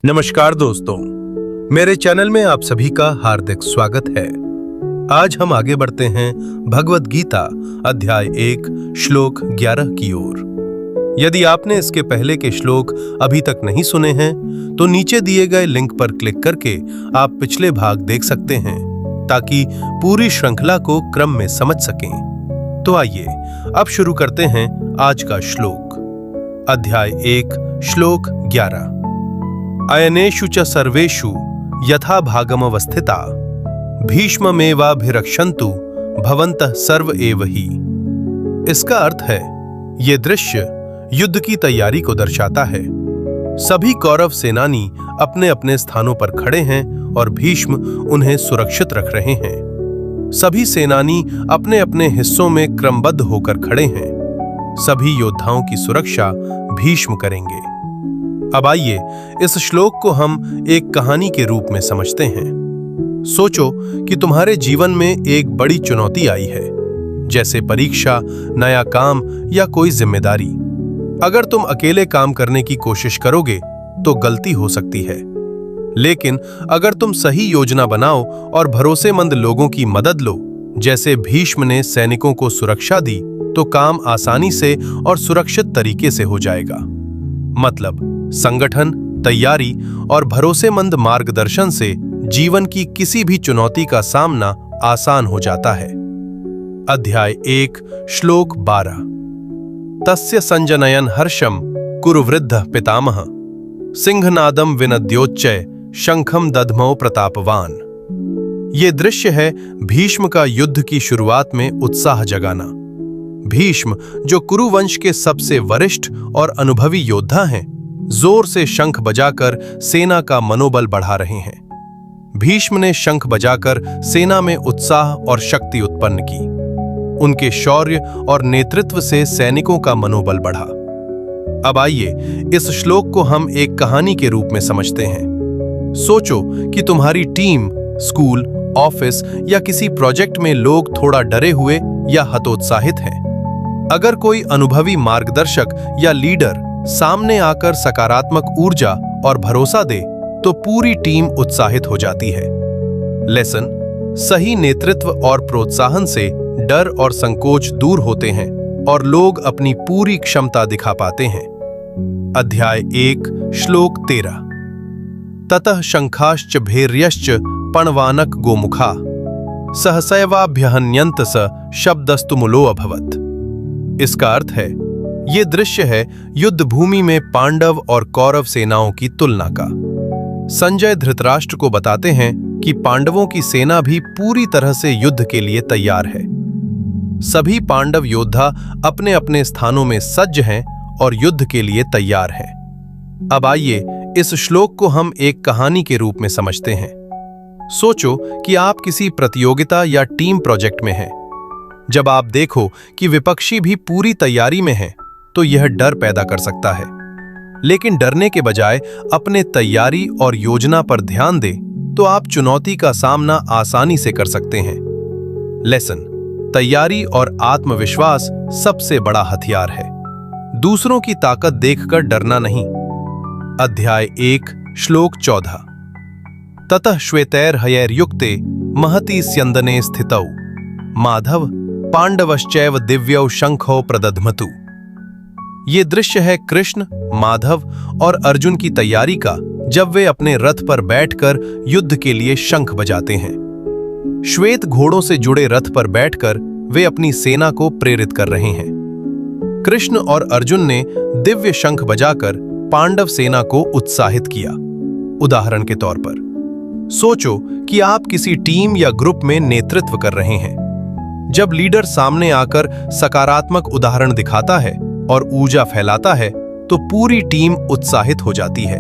नमस्कार दोस्तों, मेरे चैनल में आप सभी का हार्दिक स्वागत है। आज हम आगे बढ़ते हैं भगवद गीता अध्याय 1 श्लोक 11 की ओर। यदि आपने इसके पहले के श्लोक अभी तक नहीं सुने हैं तो नीचे दिए गए लिंक पर क्लिक करके आप पिछले भाग देख सकते हैं ताकि पूरी श्रृंखला को क्रम में समझ सकें। तो आइए अब शुरू करते हैं आज का श्लोक। अध्याय 1 श्लोक 11। अयनेषु च सर्वेषु यथा भागमवस्थिता भीष्ममेवाभिरक्षन्तु भवन्तः सर्व एव ही। इसका अर्थ है, ये दृश्य युद्ध की तैयारी को दर्शाता है। सभी कौरव सेनानी अपने अपने स्थानों पर खड़े हैं और भीष्म उन्हें सुरक्षित रख रहे हैं। सभी सेनानी अपने अपने हिस्सों में क्रमबद्ध होकर खड़े हैं। सभी योद्धाओं की सुरक्षा भीष्म करेंगे। अब आइए इस श्लोक को हम एक कहानी के रूप में समझते हैं। सोचो कि तुम्हारे जीवन में एक बड़ी चुनौती आई है, जैसे परीक्षा, नया काम या कोई जिम्मेदारी। अगर तुम अकेले काम करने की कोशिश करोगे तो गलती हो सकती है, लेकिन अगर तुम सही योजना बनाओ और भरोसेमंद लोगों की मदद लो, जैसे भीष्म ने सैनिकों को सुरक्षा दी, तो काम आसानी से और सुरक्षित तरीके से हो जाएगा। मतलब संगठन, तैयारी और भरोसेमंद मार्गदर्शन से जीवन की किसी भी चुनौती का सामना आसान हो जाता है। अध्याय 1 श्लोक 12। तस्य संजनयन हर्षम कुरु वृद्धः पितामहः सिंहनादम विनद्योच्चय शंखम दध्मौ प्रतापवान। ये दृश्य है भीष्म का युद्ध की शुरुआत में उत्साह जगाना। भीष्म, जो कुरुवंश के सबसे वरिष्ठ और अनुभवी योद्धा हैं, जोर से शंख बजाकर सेना का मनोबल बढ़ा रहे हैं। भीष्म ने शंख बजाकर सेना में उत्साह और शक्ति उत्पन्न की। उनके शौर्य और नेतृत्व से सैनिकों का मनोबल बढ़ा। अब आइए इस श्लोक को हम एक कहानी के रूप में समझते हैं। सोचो कि तुम्हारी टीम, स्कूल, ऑफिस या किसी प्रोजेक्ट में लोग थोड़ा डरे हुए या हतोत्साहित हैं। अगर कोई अनुभवी मार्गदर्शक या लीडर सामने आकर सकारात्मक ऊर्जा और भरोसा दे तो पूरी टीम उत्साहित हो जाती है। लेसन: सही नेतृत्व और प्रोत्साहन से डर और संकोच दूर होते हैं और लोग अपनी पूरी क्षमता दिखा पाते हैं। अध्याय 1 श्लोक 13। ततः शंखाश्च भैर्यश्च पणवानक गोमुखा सहसैवाभ्यहन्यन्त स शब्दस्तु मूलो अभवत्। इसका अर्थ है, ये दृश्य है युद्ध भूमि में पांडव और कौरव सेनाओं की तुलना का। संजय धृतराष्ट्र को बताते हैं कि पांडवों की सेना भी पूरी तरह से युद्ध के लिए तैयार है। सभी पांडव योद्धा अपने अपने स्थानों में सज्ज हैं और युद्ध के लिए तैयार हैं। अब आइए इस श्लोक को हम एक कहानी के रूप में समझते हैं। सोचो कि आप किसी प्रतियोगिता या टीम प्रोजेक्ट में हैं। जब आप देखो कि विपक्षी भी पूरी तैयारी में है तो यह डर पैदा कर सकता है, लेकिन डरने के बजाय अपने तैयारी और योजना पर ध्यान दें तो आप चुनौती का सामना आसानी से कर सकते हैं। लेसन: तैयारी और आत्मविश्वास सबसे बड़ा हथियार है। दूसरों की ताकत देखकर डरना नहीं। अध्याय 1 श्लोक 14। ततः श्वेतैर्हयैर्युक्ते महति स्यन्दने स्थितौ माधव पांडवश्चैव दिव्यौ शंखौ प्रदध्मतु। ये दृश्य है कृष्ण, माधव और अर्जुन की तैयारी का, जब वे अपने रथ पर बैठकर युद्ध के लिए शंख बजाते हैं। श्वेत घोड़ों से जुड़े रथ पर बैठकर वे अपनी सेना को प्रेरित कर रहे हैं। कृष्ण और अर्जुन ने दिव्य शंख बजाकर पांडव सेना को उत्साहित किया। उदाहरण के तौर पर सोचो कि आप किसी टीम या ग्रुप में नेतृत्व कर रहे हैं। जब लीडर सामने आकर सकारात्मक उदाहरण दिखाता है और ऊर्जा फैलाता है तो पूरी टीम उत्साहित हो जाती है।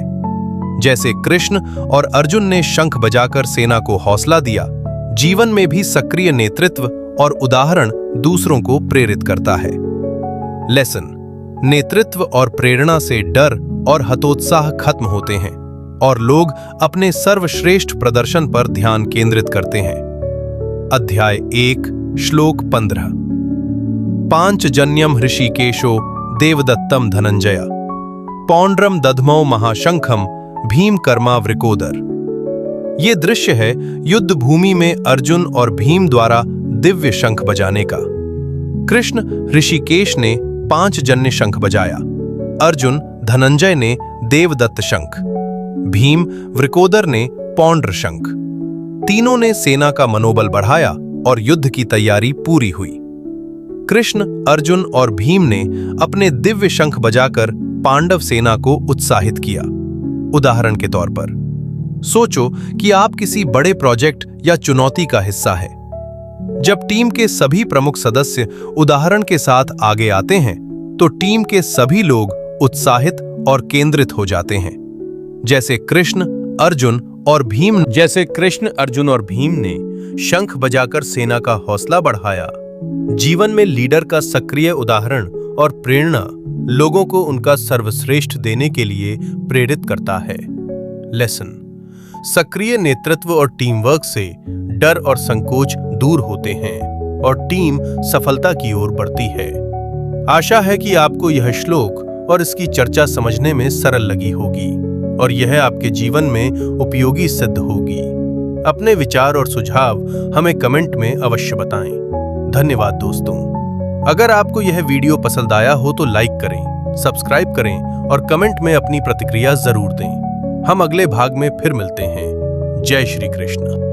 जैसे कृष्ण और अर्जुन ने शंख बजाकर सेना को हौसला दिया, जीवन में भी सक्रिय नेतृत्व और उदाहरण दूसरों को प्रेरित करता है। लेसन: नेतृत्व और प्रेरणा से डर और हतोत्साह खत्म होते हैं और लोग अपने सर्वश्रेष्ठ प्रदर्शन पर ध्यान केंद्रित करते हैं। अध्याय 1 श्लोक 15। पांचजन्यम ऋषिकेशो देवदत्तम धनंजय पौंड्रम दध्मौ महाशंखम भीम कर्मा वृकोदर। ये दृश्य है युद्ध भूमि में अर्जुन और भीम द्वारा दिव्य शंख बजाने का। कृष्ण ऋषिकेश ने 5 जन्य शंख बजाया, अर्जुन धनंजय ने देवदत्त शंख, भीम वृकोदर ने पौंड्र शंख। तीनों ने सेना का मनोबल बढ़ाया और युद्ध की तैयारी पूरी हुई। कृष्ण, अर्जुन और भीम ने अपने दिव्य शंख बजाकर पांडव सेना को उत्साहित किया। उदाहरण के तौर पर सोचो कि आप किसी बड़े प्रोजेक्ट या चुनौती का हिस्सा है। जब टीम के सभी प्रमुख सदस्य उदाहरण के साथ आगे आते हैं तो टीम के सभी लोग उत्साहित और केंद्रित हो जाते हैं। जैसे कृष्ण, अर्जुन और भीम ने शंख बजाकर सेना का हौसला बढ़ाया। जीवन में लीडर का सक्रिय उदाहरण और प्रेरणा लोगों को उनका सर्वश्रेष्ठ देने के लिए प्रेरित करता है। लेसन: सक्रिय नेतृत्व और टीम वर्क से डर और संकोच दूर होते हैं और टीम सफलता की ओर बढ़ती है। आशा है कि आपको यह श्लोक और इसकी चर्चा समझने में सरल लगी होगी और यह आपके जीवन में उपयोगी सिद्ध होगी। अपने विचार और सुझाव हमें कमेंट में अवश्य बताएं। धन्यवाद दोस्तों। अगर आपको यह वीडियो पसंद आया हो तो लाइक करें, सब्सक्राइब करें और कमेंट में अपनी प्रतिक्रिया जरूर दें। हम अगले भाग में फिर मिलते हैं। जय श्री कृष्ण।